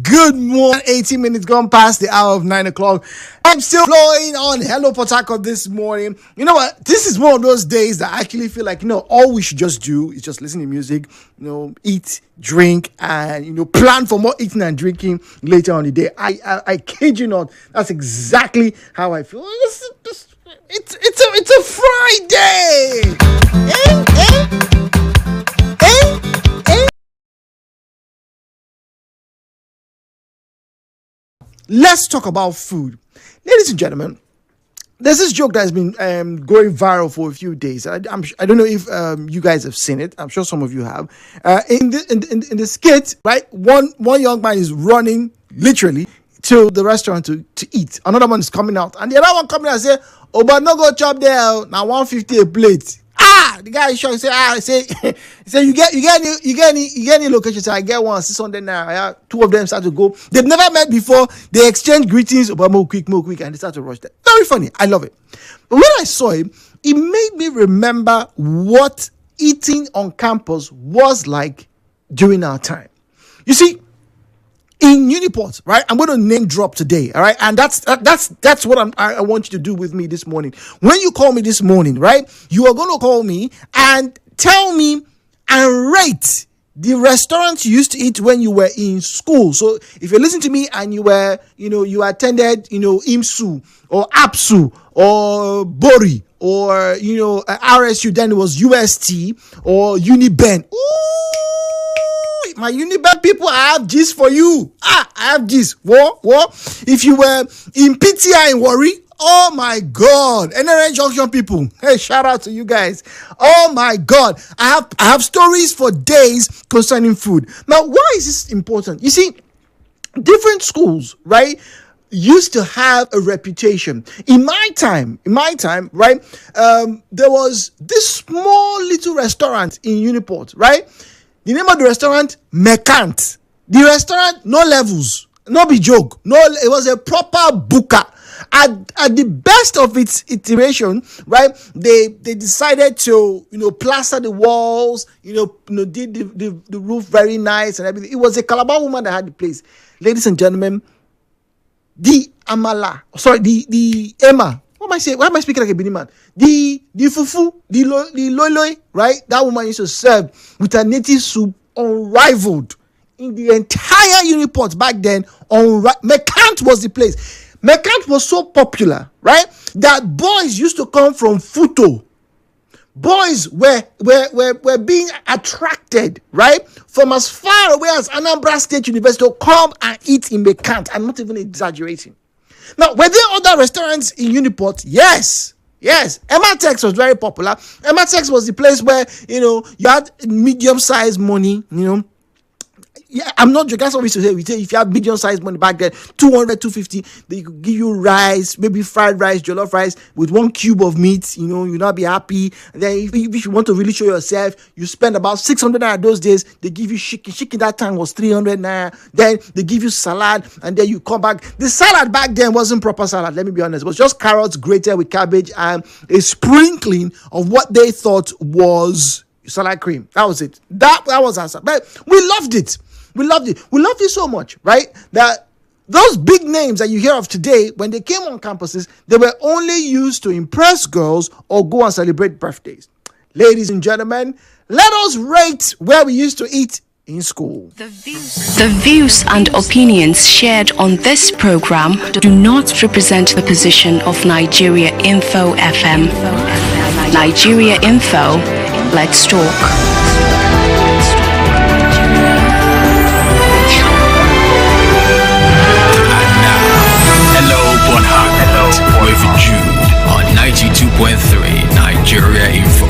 Good morning. 18 minutes gone past the hour of 9 o'clock. I'm still flowing on Hello Port Harcourt this morning. You know what? This is one of those days that I actually feel like, all we should just do is just listen to music, eat, drink, and, plan for more eating and drinking later on the day. I kid you not. That's exactly how I feel. It's a Friday. Let's talk about food. Ladies and gentlemen, there's this joke that's been going viral for a few days. I don't know if you guys have seen it. I'm sure some of you have. In the skit, right, one young man is running literally to the restaurant to eat. Another one is coming out, and the other one coming out and say, "Oh, but no go chop there. Now 150 a plate." The guy is shocked. Say, you get any location? Say, I get one 600 naira. Two of them start to go. They've never met before. They exchange greetings, but more quick, and they start to rush them. Very funny. I love it. But when I saw it, it made me remember what eating on campus was like during our time. You see, in Uniport, right? I'm going to name drop today, all right? And that's what I want you to do with me this morning. When you call me this morning, right? You are going to call me and tell me and rate the restaurants you used to eat when you were in school. So if you listen to me and you were, you attended, IMSU or APSU or BORI or, RSU, then it was UST or UNIBEN. My Unibank people, I have gist for you. I have gist. What? If you were in PTI in Warri, oh my God. NRN Junction people, hey, shout out to you guys. Oh my God. I have stories for days concerning food. Now, why is this important? You see, different schools, right, used to have a reputation. In my time, right, there was this small little restaurant in Uniport, right? The name of the restaurant, Mercant. The restaurant, no levels, no be joke. No, it was a proper booker. At the best of its iteration, right? They decided to, plaster the walls, did the roof very nice and everything. It was a Calabar woman that had the place. Ladies and gentlemen, the Emma. What am I saying? Why am I speaking like a Benin man? The fufu, the loi, right? That woman used to serve with a native soup unrivaled in the entire Uniport back then. Mercant was the place. Mercant was so popular, right, that boys used to come from Futo. Boys were being attracted, right, from as far away as Anambra State University to come and eat in Mercant. I'm not even exaggerating. Now, were there other restaurants in Uniport? Yes. Ematex was very popular. Ematex was the place where, you had medium-sized money, Yeah, I'm not joking. That's what we used to say. We say if you have medium-sized money back then, 200, 250, they could give you rice, maybe fried rice, jollof rice with one cube of meat. You'll not be happy. And then if you want to really show yourself, you spend about 600 naira those days. They give you chicken. Chicken that time was 300 naira. Then they give you salad, and then you come back. The salad back then wasn't proper salad. Let me be honest. It was just carrots grated with cabbage and a sprinkling of what they thought was salad cream. That was it. That was our salad. But we loved it. We loved it so much, right? That those big names that you hear of today, when they came on campuses, they were only used to impress girls or go and celebrate birthdays. Ladies and gentlemen, let us rate where we used to eat in school. The views and opinions shared on this program do not represent the position of Nigeria Info FM. Nigeria Info, let's talk. With Jude on 92.3 Nigeria Info.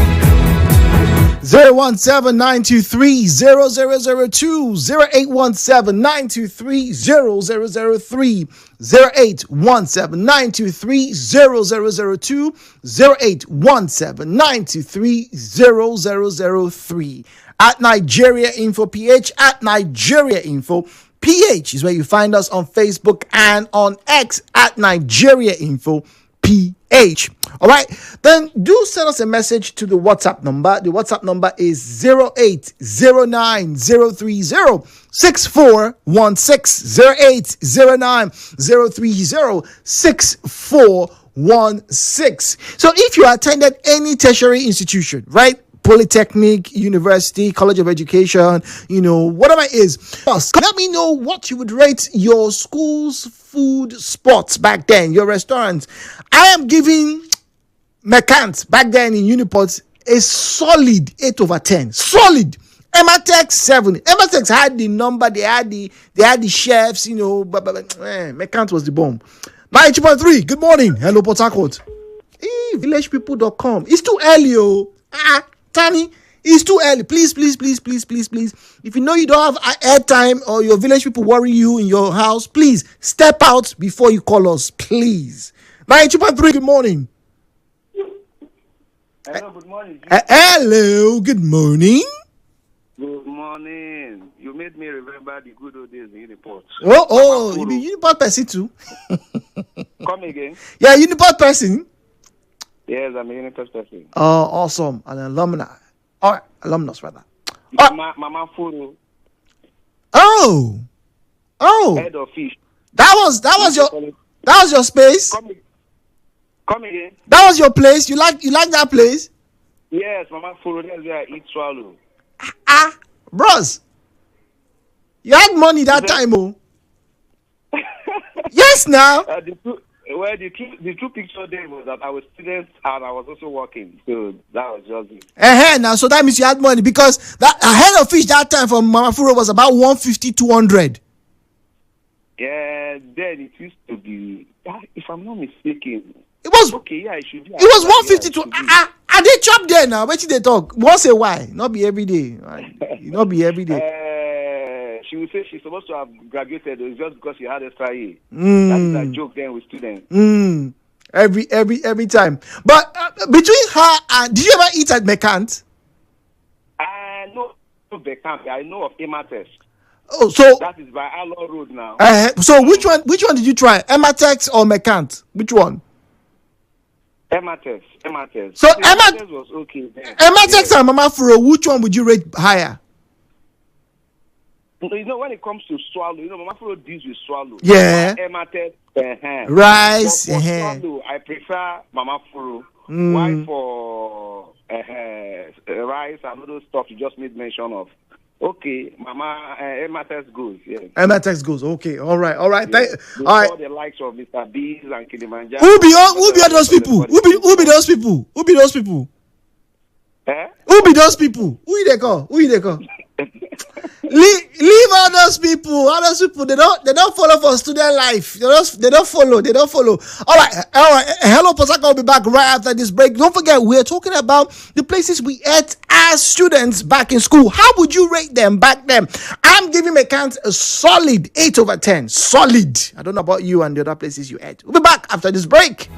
017-923-0002, 0817-923-0003, 0817-923-0002, 0817-923-0003. At Nigeria Info PH, at Nigeria Info PH is where you find us on Facebook and on X at Nigeria Info PH. All right, then do send us a message to the WhatsApp number. The WhatsApp number is 0809-030-6416. So if you attended any tertiary institution, right? Polytechnic, university, college of education, whatever it is. First, let me know what you would rate your school's food spots back then, your restaurants. I am giving McCants back then in Uniport a solid 8 over 10. Solid. Ematex 7. Ematex had the number, they had the chefs, but McCants was the bomb. 92.3, good morning. Hello, Port Harcourt. Villagepeople.com. It's too early, Tani, it's too early. Please. If you know you don't have airtime or your village people worry you in your house, please step out before you call us, please. 92.3, good morning. Hello, good morning. Hello, good morning. Good morning. You made me remember the good old days in Uniport. Oh, you be Uniport person too? Come again. Yeah, Uniport person. Yes, I'm a Uniport person. Oh, awesome. An alumni. All right, alumnus rather. Mama Furu. Oh. Head of fish. That was your space. Come again. That was your place. You like that place? Yes, Mama Furu. That's where I eat swallow. Bros. You had money that time, oh. Yes, now. The true picture there was that I was student and I was also working, so that was just it. Now, so that means you had money because that a head of fish that time from Mama Furo was about 150, 200. Yeah, then it used to be, if I'm not mistaken. It was okay. Yeah, it should be. It was 152. Are they chop there now? Wait till they talk. Once a while, not be every day. Right? Not be every day. She would say she's supposed to have graduated. It's just because she had extra year. That is a joke then with students. Every time. But between her and, did you ever eat at McCant? No, McCant. I know of Ematex. Oh, so that is by Allo Road now. So which one did you try? Ematex or McCant? Which one? Ematex. So Ematex was okay then. Ematex and Mama Furo, which one would you rate higher? When it comes to swallow, Mama Furo deals with swallow. Yeah. Ematex, rice. For swallow, I prefer Mama Furo. Why for rice and other stuff you just made mention of? Okay, Mama, Ematex goes. Yes. Ematex goes. Okay, all right. Yes. All right. The likes of Mr. Bees and Kilimanjaro. Who be all those people? Who be those people? Who be those people? Who be those people? Who they call? Leave all those people. All those people, they don't follow for student life. They don't follow. All right. Hello, Posaka will be back right after this break. Don't forget, we're talking about the places we ate as students back in school. How would you rate them back then? I'm giving McCants a solid 8 over 10. Solid. I don't know about you and the other places you ate. We'll be back after this break.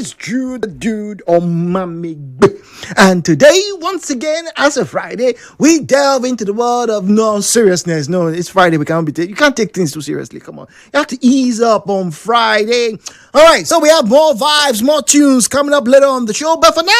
is Jude, Omamegbe. And today, once again, as a Friday, we delve into the world of non-seriousness. No, it's Friday. You can't take things too seriously. Come on. You have to ease up on Friday. All right, so we have more vibes, more tunes coming up later on the show. But for now,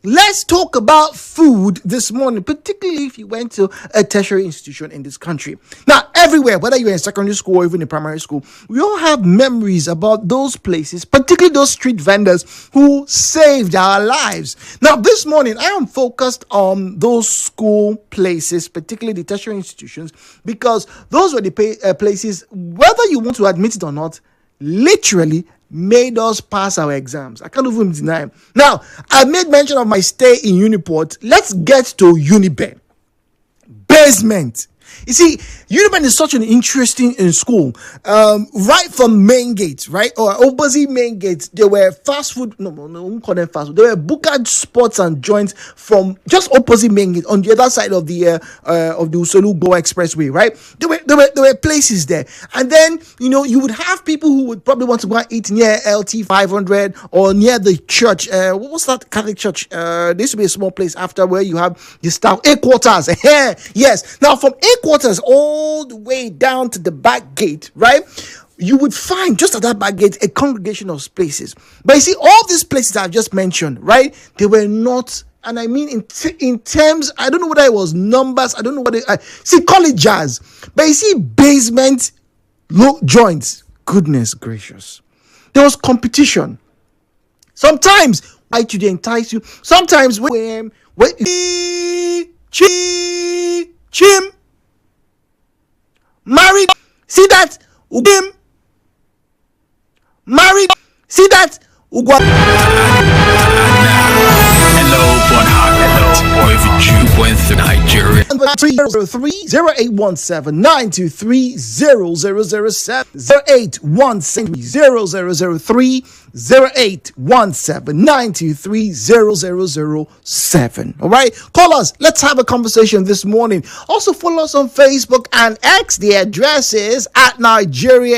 let's talk about food this morning, particularly if you went to a tertiary institution in this country. Now, everywhere, whether you're in secondary school or even in primary school, we all have memories about those places, particularly those street vendors who saved our lives. Now, this morning, I am focused on those school places, particularly the tertiary institutions, because those were the places, whether you want to admit it or not, literally made us pass our exams. I can't even deny it. Now, I made mention of my stay in Uniport. Let's get to Uniben. Basement. You see, Uniben is such an interesting school. Right from main gate, right, or opposite main gate, there were fast food. No, won't call them fast food. There were booker spots and joints from just opposite main gate on the other side of the Usolu Goa Expressway, right? There were places there, and then you would have people who would probably want to go and eat near LT 500 or near the church. What's that Catholic church? There used to be a small place after where you have the staff A quarters. Yes. Now from A quarters all the way down to the back gate, right, you would find just at that back gate a congregation of places. But you see, all these places I've just mentioned, right, they were not, and I mean in terms, I don't know whether it was numbers, I don't know what call it jazz, but you see, basement low joints, goodness gracious, there was competition. Sometimes I to entice you, sometimes when chim married, see that ugim married, see that ugwa. Hello, boy, Jude went through Nigeria. 0817-923-0007. All right, call us. Let's have a conversation this morning. Also follow us on Facebook and X. The address is @Nigeria